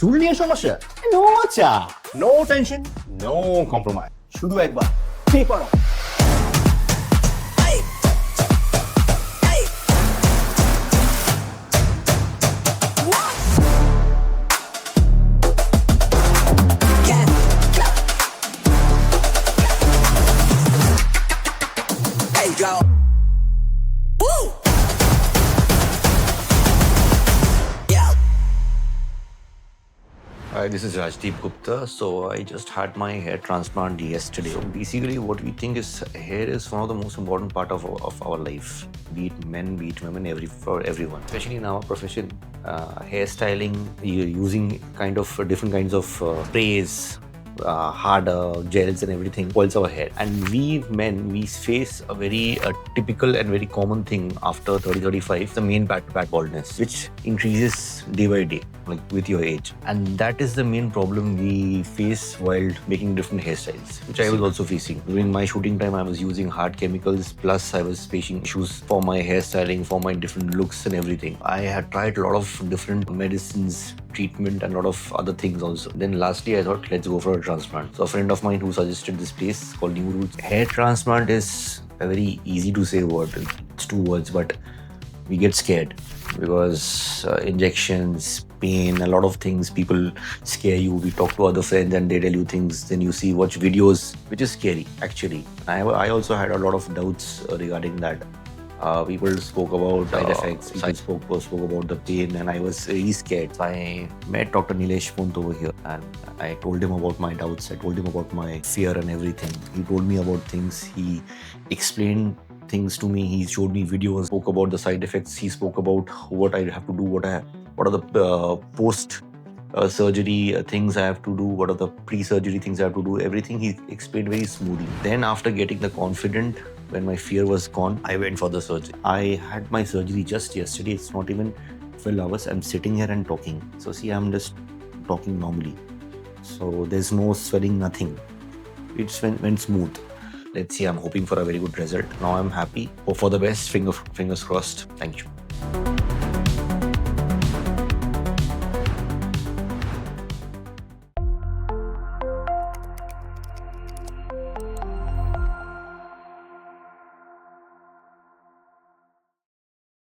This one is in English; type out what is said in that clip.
চুল নিয়ে সমস্যা? নো চাপ, নো টেনশন, নো কম্প্রোমাইজ। শুধু একবার ঠিক করো। Hi, this is Rajdeep Gupta. So I just had my hair transplant yesterday. So basically, what we think is hair is one of the most important part of our life. Be it men, be it women, for everyone. Especially in our profession, hairstyling, you're using kind of different kinds of sprays, harder gels and everything spoils our hair. And we men, we face a very typical and very common thing after 30-35, the main back baldness, which increases day by day, like with your age. And that is the main problem we face while making different hairstyles, which I was also facing. During my shooting time, I was using hard chemicals, plus I was facing issues for my hairstyling, for my different looks and everything. I had tried a lot of different medicines, treatment and a lot of other things also. Then lastly, I thought, let's go for a transplant. So a friend of mine who suggested this place called New Roots. Hair transplant is a very easy to say word. It's 2 words, but we get scared because injections, pain, a lot of things, people scare you. We talk to other friends and they tell you things, then you see, watch videos, which is scary actually. I also had a lot of doubts regarding that. People spoke about side effects, people spoke about the pain, and I was really scared. So I met Dr. Nilesh Punt over here and I told him about my doubts. I told him about my fear and everything. He told me about things. He explained things to me. He showed me videos, spoke about the side effects. He spoke about what I have to do, what are the post surgery things I have to do, what are the pre-surgery things I have to do. Everything he explained very smoothly. Then after getting the confident, when my fear was gone, I went for the surgery. I had my surgery just yesterday. It's not even 12 hours. I'm sitting here and talking. So see, I'm just talking normally. So there's no swelling, nothing. It's went smooth. Let's see, I'm hoping for a very good result. Now I'm happy. Hope for the best. Fingers crossed. Thank you.